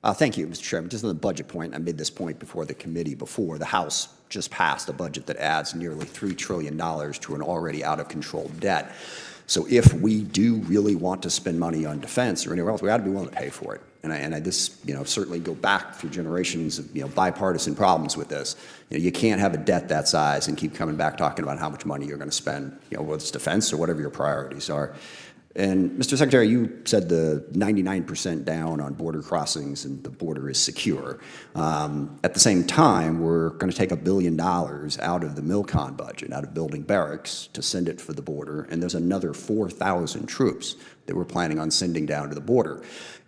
Thank you, Mr. Chairman. Just on the budget point, I made this point before the committee before. The House just passed a budget that adds nearly $3 trillion to an already out-of-control debt. So if we do really want to spend money on defense or anywhere else, we got to be willing to pay for it. And this, certainly go back through generations of, bipartisan problems with this. You can't have a debt that size and keep coming back talking about how much money you're going to spend, whether it's defense or whatever your priorities are. And Mr. Secretary, you said the 99% down on border crossings and the border is secure. At the same time, we're going to take $1 billion out of the MILCON budget, out of building barracks, to send it for the border, and there's another 4,000 troops that we're planning on sending down to the border.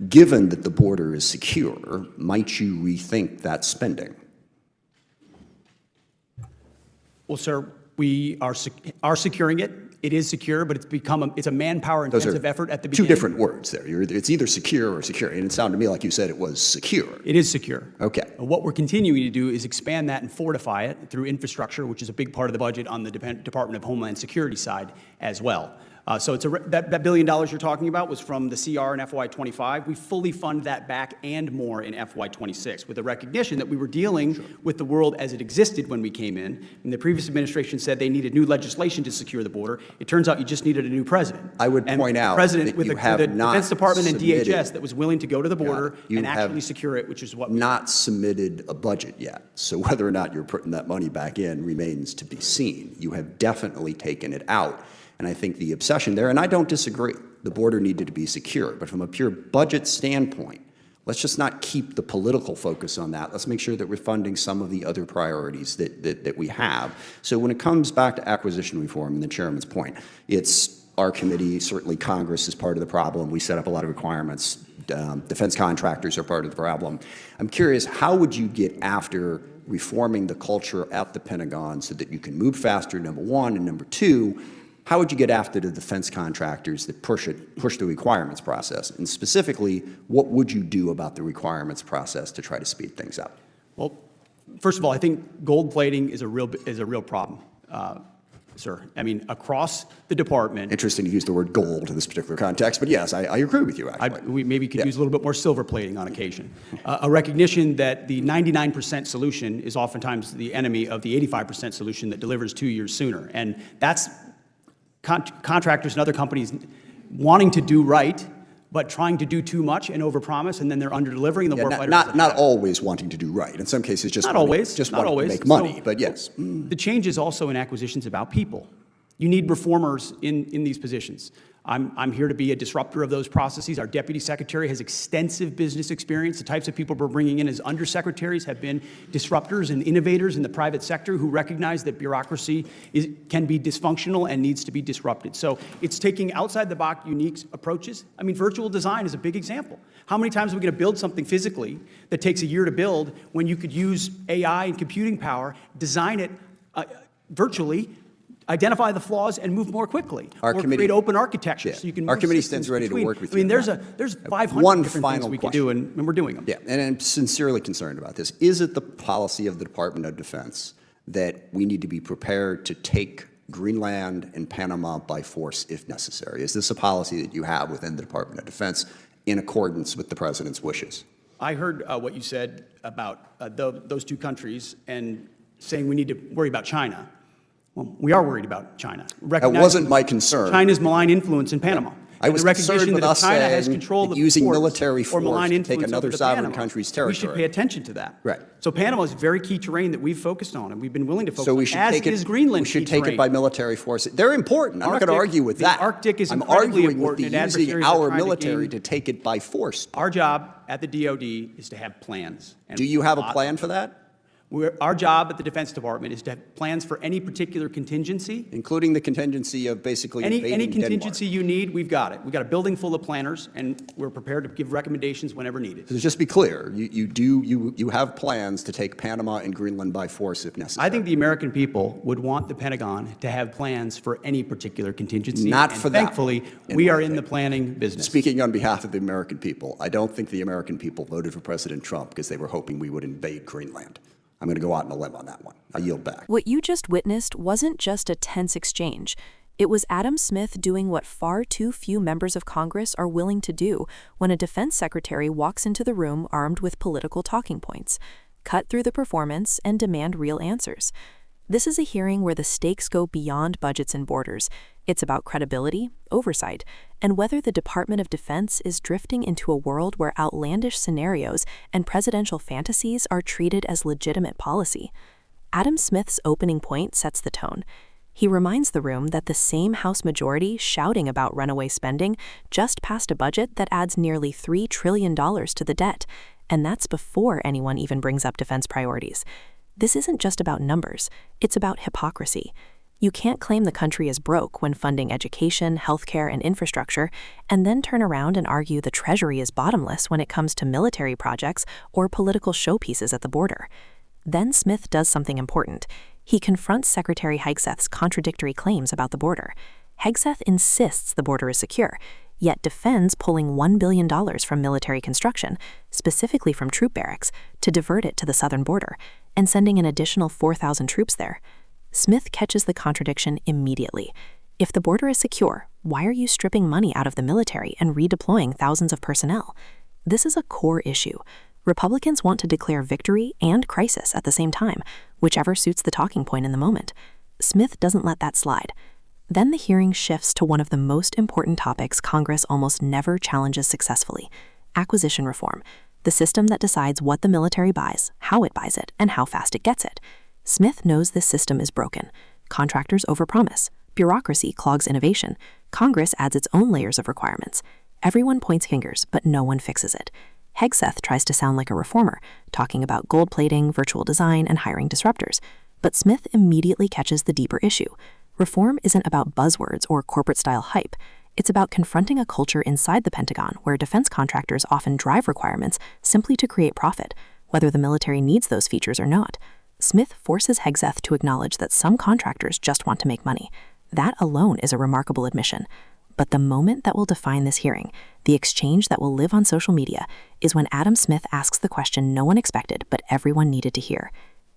Given that the border is secure, might you rethink that spending? Well, sir, we are securing it. It is secure, but it's a manpower-intensive effort at the beginning. Two different words there. It's either secure or secure, and it sounded to me like you said it was secure. It is secure. Okay. What we're continuing to do is expand that and fortify it through infrastructure, which is a big part of the budget on the Department of Homeland Security side as well. So it's that $1 billion you're talking about was from the CR in FY25. We fully fund that back and more in FY26 with the recognition that we were dealing with the world as it existed when we came in. And the previous administration said they needed new legislation to secure the border. It turns out you just needed a new president. I would point out president that with you the have not Defense Department and submitted, DHS that was willing to go to the border and actually have secure it, which is what not submitted a budget yet. So whether or not you're putting that money back in remains to be seen. You have definitely taken it out. And I think the obsession there, and I don't disagree, the border needed to be secure. But from a pure budget standpoint, let's just not keep the political focus on that. Let's make sure that we're funding some of the other priorities that we have. So when it comes back to acquisition reform, and the chairman's point, it's our committee, certainly Congress is part of the problem. We set up a lot of requirements. Defense contractors are part of the problem. I'm curious, how would you get after reforming the culture at the Pentagon so that you can move faster, number one, and number two, how would you get after the defense contractors that push the requirements process? And specifically, what would you do about the requirements process to try to speed things up? Well, first of all, I think gold plating is a real problem, sir. I mean, across the department. Interesting to use the word gold in this particular context, but yes, I agree with you, actually. We maybe could use a little bit more silver plating on occasion. A recognition that the 99% solution is oftentimes the enemy of the 85% solution that delivers 2 years sooner. And that's contractors and other companies wanting to do right, but trying to do too much and overpromise, and then they're under-delivering. The warfighters not always wanting to do right. In some cases, just wanting to make money. So, but yes, the change is also in acquisitions about people. You need reformers in these positions. I'm here to be a disruptor of those processes. Our deputy secretary has extensive business experience. The types of people we're bringing in as undersecretaries have been disruptors and innovators in the private sector who recognize that bureaucracy can be dysfunctional and needs to be disrupted. So it's taking outside-the-box, unique approaches. I mean, virtual design is a big example. How many times are we going to build something physically that takes a year to build when you could use AI and computing power, design it virtually, identify the flaws, and move more quickly. Or create open architecture so you can move. Our committee stands ready to work with you. I mean, there's 500 different things we can do, and we're doing them. Yeah, and I'm sincerely concerned about this. Is it the policy of the Department of Defense that we need to be prepared to take Greenland and Panama by force if necessary? Is this a policy that you have within the Department of Defense in accordance with the President's wishes? I heard what you said about those two countries and saying we need to worry about China. Well, we are worried about China. That wasn't my concern. China's malign influence in Panama. I was concerned with us China has control of the using military force to take another sovereign country's territory. We should pay attention to that. Right. So Panama is very key terrain that we've focused on, and we've been willing to focus so we on, should as take it, is Greenland. We should take it by military force. They're important. I'm not going to argue with that. The Arctic is I'm arguing arguing with using our military to take it by force. Our job at the DOD is to have plans. Do you have a plan for that? Our job at the Defense Department is to have plans for any particular contingency. Including the contingency of basically invading Any contingency Denmark. you need, we've got it. We've got a building full of planners, and we're prepared to give recommendations whenever needed. So just be clear, you have plans to take Panama and Greenland by force if necessary. I think the American people would want the Pentagon to have plans for any particular contingency. Not for that. Thankfully, we are in the planning business. Speaking on behalf of the American people, I don't think the American people voted for President Trump because they were hoping we would invade Greenland. I'm going to go out on a limb on that one. I yield back. What you just witnessed wasn't just a tense exchange. It was Adam Smith doing what far too few members of Congress are willing to do when a defense secretary walks into the room armed with political talking points, cut through the performance, and demand real answers. This is a hearing where the stakes go beyond budgets and borders. It's about credibility, oversight, and whether the Department of Defense is drifting into a world where outlandish scenarios and presidential fantasies are treated as legitimate policy. Adam Smith's opening point sets the tone. He reminds the room that the same House majority shouting about runaway spending just passed a budget that adds nearly $3 trillion to the debt, and that's before anyone even brings up defense priorities. This isn't just about numbers, it's about hypocrisy. You can't claim the country is broke when funding education, healthcare, and infrastructure, and then turn around and argue the Treasury is bottomless when it comes to military projects or political showpieces at the border. Then Smith does something important. He confronts Secretary Hegseth's contradictory claims about the border. Hegseth insists the border is secure, yet defends pulling $1 billion from military construction, specifically from troop barracks, to divert it to the southern border, and sending an additional 4,000 troops there. Smith catches the contradiction immediately. If the border is secure, why are you stripping money out of the military and redeploying thousands of personnel? This is a core issue. Republicans want to declare victory and crisis at the same time, whichever suits the talking point in the moment. Smith doesn't let that slide. Then the hearing shifts to one of the most important topics Congress almost never challenges successfully: acquisition reform, the system that decides what the military buys, how it buys it, and how fast it gets it. Smith knows this system is broken. Contractors overpromise. Bureaucracy clogs innovation. Congress adds its own layers of requirements. Everyone points fingers, but no one fixes it. Hegseth tries to sound like a reformer, talking about gold plating, virtual design, and hiring disruptors. But Smith immediately catches the deeper issue. Reform isn't about buzzwords or corporate-style hype. It's about confronting a culture inside the Pentagon where defense contractors often drive requirements simply to create profit, whether the military needs those features or not. Smith forces Hegseth to acknowledge that some contractors just want to make money. That alone is a remarkable admission. But the moment that will define this hearing, the exchange that will live on social media, is when Adam Smith asks the question no one expected but everyone needed to hear.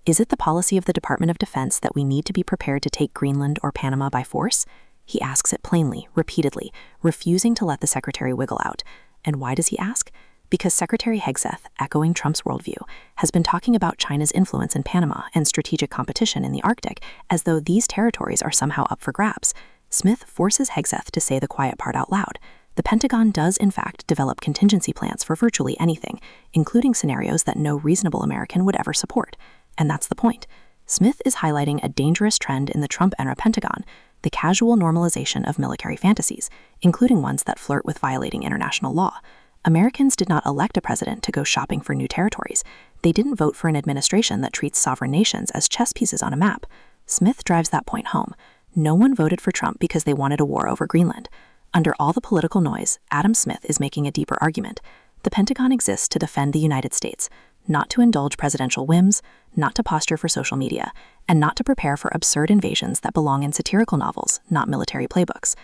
Is it the policy of the Department of Defense that we need to be prepared to take Greenland or Panama by force? He asks it plainly, repeatedly, refusing to let the secretary wiggle out. And why does he ask? Because Secretary Hegseth, echoing Trump's worldview, has been talking about China's influence in Panama and strategic competition in the Arctic as though these territories are somehow up for grabs. Smith forces Hegseth to say the quiet part out loud. The Pentagon does, in fact, develop contingency plans for virtually anything, including scenarios that no reasonable American would ever support. And that's the point. Smith is highlighting a dangerous trend in the Trump-era Pentagon, the casual normalization of military fantasies, including ones that flirt with violating international law. Americans did not elect a president to go shopping for new territories. They didn't vote for an administration that treats sovereign nations as chess pieces on a map. Smith drives that point home. No one voted for Trump because they wanted a war over Greenland. Under all the political noise, Adam Smith is making a deeper argument. The Pentagon exists to defend the United States, not to indulge presidential whims, not to posture for social media, and not to prepare for absurd invasions that belong in satirical novels, not military playbooks.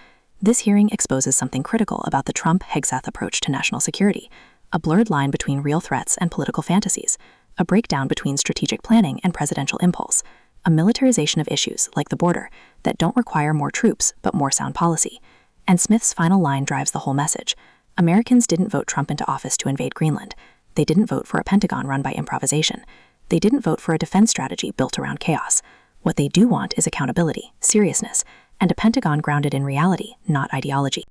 This hearing exposes something critical about the Trump-Hegseth approach to national security: a blurred line between real threats and political fantasies, a breakdown between strategic planning and presidential impulse, a militarization of issues, like the border, that don't require more troops but more sound policy. And Smith's final line drives the whole message. Americans didn't vote Trump into office to invade Greenland. They didn't vote for a Pentagon run by improvisation. They didn't vote for a defense strategy built around chaos. What they do want is accountability, seriousness, and a Pentagon grounded in reality, not ideology.